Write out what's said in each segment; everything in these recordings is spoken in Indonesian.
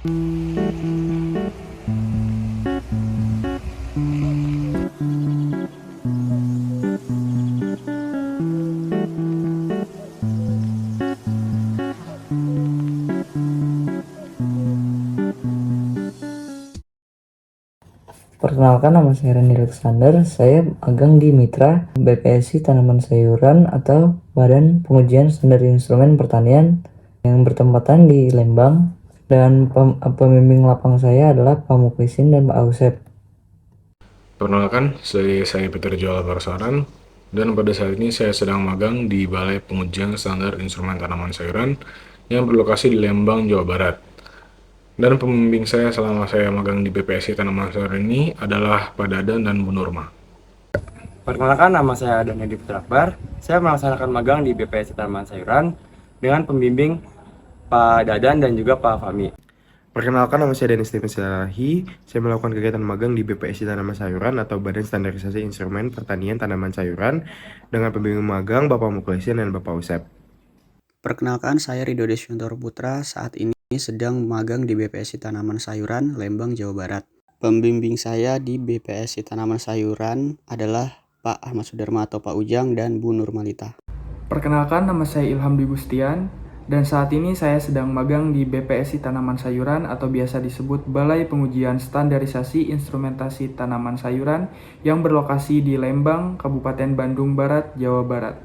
Perkenalkan, nama saya Randy Alexander. Saya magang di Mitra BPSI Tanaman Sayuran atau Badan Pengujian Standar Instrumen Pertanian yang bertempatan di Lembang. Dan pembimbing lapang saya adalah Pak Muklisin dan Pak Ausep. Perkenalkan, saya Peter Joel Barsaran, dan pada saat ini saya sedang magang di Balai Pengujian Standar Instrumen Tanaman Sayuran yang berlokasi di Lembang, Jawa Barat. Dan pembimbing saya selama saya magang di BPSI Tanaman Sayuran ini adalah Pak Dadan dan Bu Nurma. Perkenalkan, nama saya Daniel Putra Akbar. Saya melaksanakan magang di BPSI Tanaman Sayuran dengan pembimbing Pak Dadan dan juga Pak Fahmi. Perkenalkan, nama saya Dennis Steven Silalahi. Saya melakukan kegiatan magang di BPSI Tanaman Sayuran atau Badan Standarisasi Instrumen Pertanian Tanaman Sayuran dengan pembimbing magang Bapak Muklisin dan Bapak Ausep. Perkenalkan, saya Ridho Deswantoro Putra. Saat ini sedang magang di BPSI Tanaman Sayuran, Lembang, Jawa Barat. Pembimbing saya di BPSI Tanaman Sayuran adalah Pak Ahmad Sudarma atau Pak Ujang dan Bu Nurmalita. Perkenalkan, nama saya Ilham Dwi Gustian dan saat ini saya sedang magang di BPSI Tanaman Sayuran atau biasa disebut Balai Pengujian Standarisasi Instrumentasi Tanaman Sayuran yang berlokasi di Lembang, Kabupaten Bandung Barat, Jawa Barat.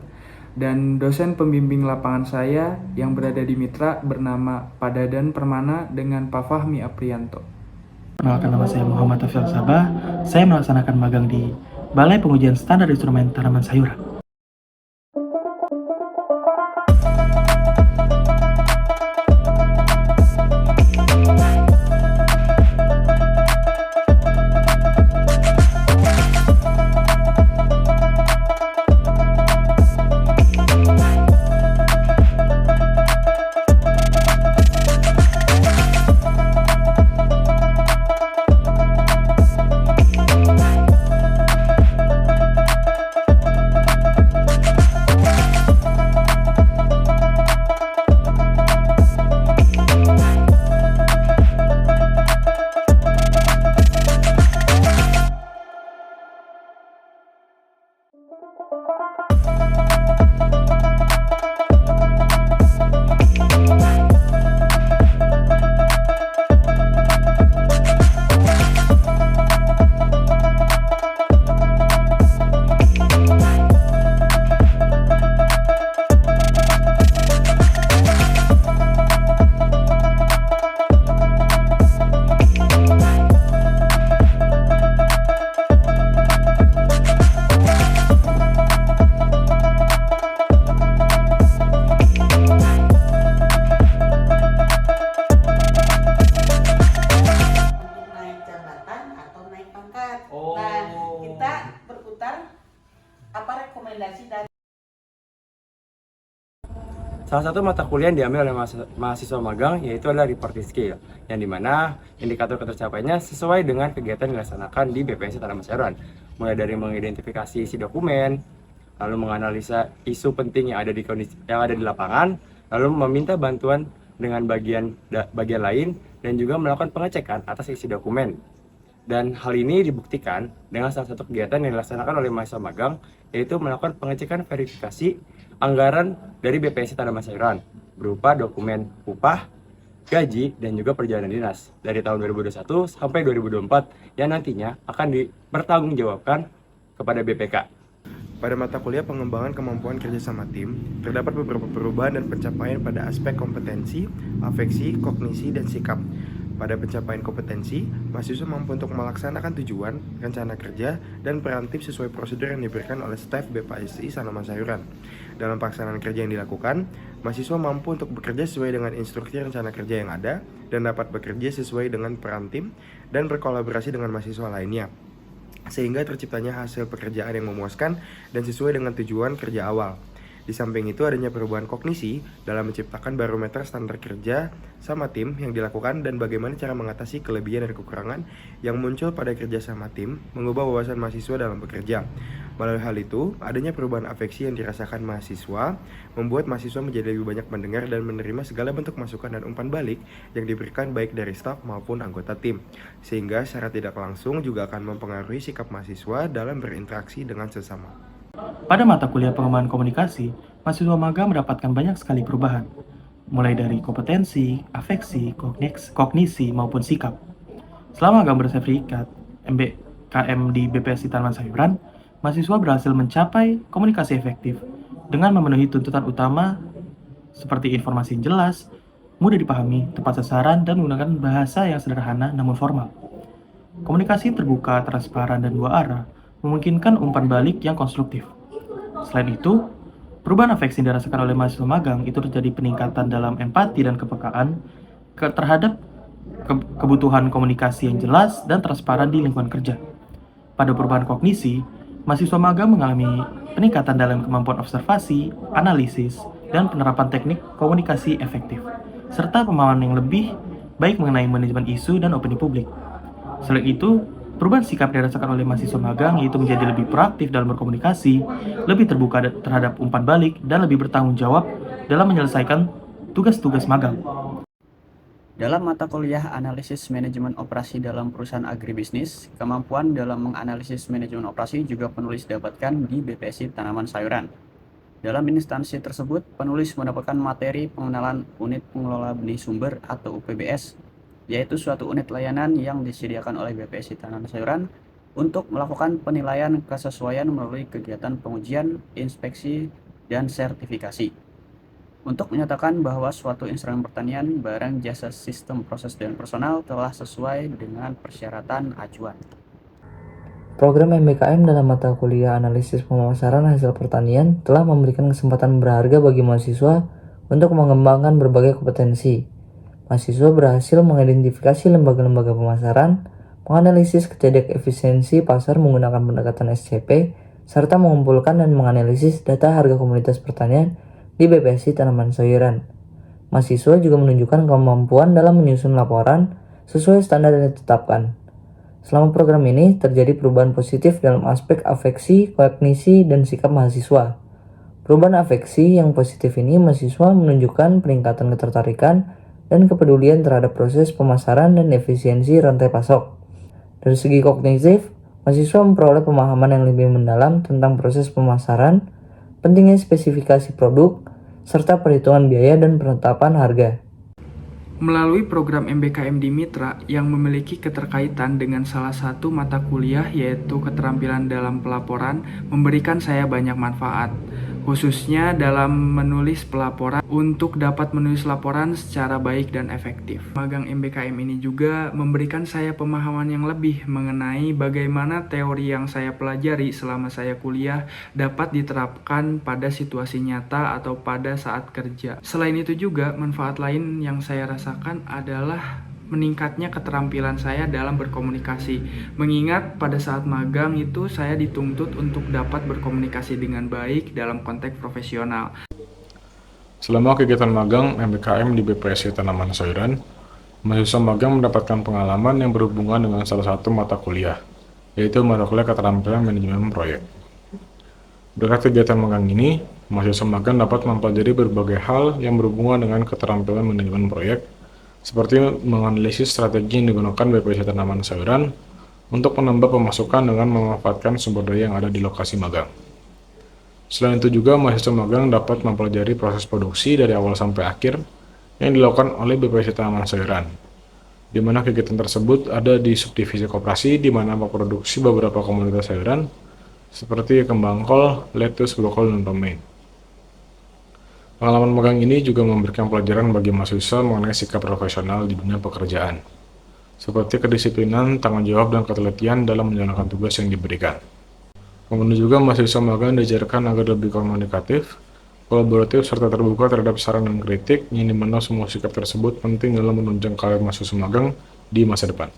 Dan dosen pembimbing lapangan saya yang berada di Mitra bernama Pak Dadan Permana dengan Pak Fahmi Aprianto. Perkenalkan, nama saya Muhammad Tafil Sabah. Saya melaksanakan magang di Balai Pengujian Standar Instrumen Tanaman Sayuran. Apa rekomendasi dari Salah satu mata kuliah yang diambil oleh mahasiswa magang yaitu adalah reporting skill, yang dimana indikator tercapainya sesuai dengan kegiatan yang dilaksanakan di BPSI Tanaman Sayuran, mulai dari mengidentifikasi isi dokumen, lalu menganalisa isu penting yang ada di lapangan, lalu meminta bantuan dengan bagian lain, dan juga melakukan pengecekan atas isi dokumen. Dan hal ini dibuktikan dengan salah satu kegiatan yang dilaksanakan oleh mahasiswa magang, yaitu melakukan pengecekan verifikasi anggaran dari BPSI Tanaman Sayuran berupa dokumen upah, gaji, dan juga perjalanan dinas dari tahun 2021 sampai 2024 yang nantinya akan dipertanggungjawabkan kepada BPK. Pada mata kuliah pengembangan kemampuan kerjasama tim, terdapat beberapa perubahan dan pencapaian pada aspek kompetensi, afeksi, kognisi, dan sikap. Pada pencapaian kompetensi, mahasiswa mampu untuk melaksanakan tujuan, rencana kerja, dan preemptif sesuai prosedur yang diberikan oleh staf BPSI Tanaman Sayuran. Dalam pelaksanaan kerja yang dilakukan, mahasiswa mampu untuk bekerja sesuai dengan instruksi rencana kerja yang ada, dan dapat bekerja sesuai dengan preemptif dan berkolaborasi dengan mahasiswa lainnya, sehingga terciptanya hasil pekerjaan yang memuaskan dan sesuai dengan tujuan kerja awal. Di samping itu adanya perubahan kognisi dalam menciptakan barometer standar kerja sama tim yang dilakukan dan bagaimana cara mengatasi kelebihan dan kekurangan yang muncul pada kerja sama tim mengubah wawasan mahasiswa dalam bekerja. Melalui hal itu, adanya perubahan afeksi yang dirasakan mahasiswa membuat mahasiswa menjadi lebih banyak mendengar dan menerima segala bentuk masukan dan umpan balik yang diberikan baik dari staf maupun anggota tim, sehingga secara tidak langsung juga akan mempengaruhi sikap mahasiswa dalam berinteraksi dengan sesama. Pada mata kuliah pengembangan komunikasi, mahasiswa magang mendapatkan banyak sekali perubahan, mulai dari kompetensi, afeksi, kognisi, maupun sikap. Selama magang bersertifikat MBKM di BPSI Tanaman Sayuran, mahasiswa berhasil mencapai komunikasi efektif dengan memenuhi tuntutan utama seperti informasi yang jelas, mudah dipahami, tepat sasaran, dan menggunakan bahasa yang sederhana namun formal. Komunikasi terbuka, transparan, dan dua arah memungkinkan umpan balik yang konstruktif. Selain itu, perubahan afeksi yang dirasakan oleh mahasiswa magang itu terjadi peningkatan dalam empati dan kepekaan terhadap kebutuhan komunikasi yang jelas dan transparan di lingkungan kerja. Pada perubahan kognisi, mahasiswa magang mengalami peningkatan dalam kemampuan observasi, analisis, dan penerapan teknik komunikasi efektif, serta pemahaman yang lebih baik mengenai manajemen isu dan opini publik. Selain itu, perubahan sikap dirasakan oleh mahasiswa magang yaitu menjadi lebih proaktif dalam berkomunikasi, lebih terbuka terhadap umpan balik, dan lebih bertanggung jawab dalam menyelesaikan tugas-tugas magang. Dalam mata kuliah analisis manajemen operasi dalam perusahaan agribisnis, kemampuan dalam menganalisis manajemen operasi juga penulis dapatkan di BPSI Tanaman Sayuran. Dalam instansi tersebut, penulis mendapatkan materi pengenalan unit pengelola benih sumber atau UPBS, yaitu suatu unit layanan yang disediakan oleh BPSI Tanaman Sayuran untuk melakukan penilaian kesesuaian melalui kegiatan pengujian, inspeksi, dan sertifikasi. Untuk menyatakan bahwa suatu instrumen pertanian, barang, jasa, sistem, proses, dan personal telah sesuai dengan persyaratan acuan. Program MBKM dalam mata kuliah analisis pemasaran hasil pertanian telah memberikan kesempatan berharga bagi mahasiswa untuk mengembangkan berbagai kompetensi. Mahasiswa berhasil mengidentifikasi lembaga-lembaga pemasaran, menganalisis kejadian efisiensi pasar menggunakan pendekatan SCP, serta mengumpulkan dan menganalisis data harga komoditas pertanian di BPSI Tanaman Sayuran. Mahasiswa juga menunjukkan kemampuan dalam menyusun laporan sesuai standar yang ditetapkan. Selama program ini, terjadi perubahan positif dalam aspek afeksi, kognisi, dan sikap mahasiswa. Perubahan afeksi yang positif ini mahasiswa menunjukkan peningkatan ketertarikan dan kepedulian terhadap proses pemasaran dan efisiensi rantai pasok. Dari segi kognitif, mahasiswa memperoleh pemahaman yang lebih mendalam tentang proses pemasaran, pentingnya spesifikasi produk, serta perhitungan biaya dan penetapan harga. Melalui program MBKM di Mitra yang memiliki keterkaitan dengan salah satu mata kuliah yaitu keterampilan dalam pelaporan memberikan saya banyak manfaat, khususnya dalam menulis pelaporan untuk dapat menulis laporan secara baik dan efektif. Magang MBKM ini juga memberikan saya pemahaman yang lebih mengenai bagaimana teori yang saya pelajari selama saya kuliah dapat diterapkan pada situasi nyata atau pada saat kerja. Selain itu juga manfaat lain yang saya rasakan adalah meningkatnya keterampilan saya dalam berkomunikasi. Mengingat pada saat magang itu saya dituntut untuk dapat berkomunikasi dengan baik dalam konteks profesional. Selama kegiatan magang MBKM di BPSI Tanaman Sayuran, mahasiswa magang mendapatkan pengalaman yang berhubungan dengan salah satu mata kuliah, yaitu mata kuliah keterampilan manajemen proyek. Berkat kegiatan magang ini, mahasiswa magang dapat mempelajari berbagai hal yang berhubungan dengan keterampilan manajemen proyek, seperti menganalisis strategi yang digunakan BPSI Tanaman Sayuran untuk menambah pemasukan dengan memanfaatkan sumber daya yang ada di lokasi magang. Selain itu juga, mahasiswa magang dapat mempelajari proses produksi dari awal sampai akhir yang dilakukan oleh BPSI Tanaman Sayuran, di mana kegiatan tersebut ada di subdivisi koperasi di mana memproduksi beberapa komoditas sayuran seperti kembang kol, lettuce, brokoli, dan romaine. Pengalaman magang ini juga memberikan pelajaran bagi mahasiswa mengenai sikap profesional di dunia pekerjaan, seperti kedisiplinan, tanggung jawab, dan ketelitian dalam menjalankan tugas yang diberikan. Kemudian juga mahasiswa magang diajarkan agar lebih komunikatif, kolaboratif, serta terbuka terhadap saran dan kritik, yang dimana semua sikap tersebut penting dalam menunjang karir mahasiswa magang di masa depan.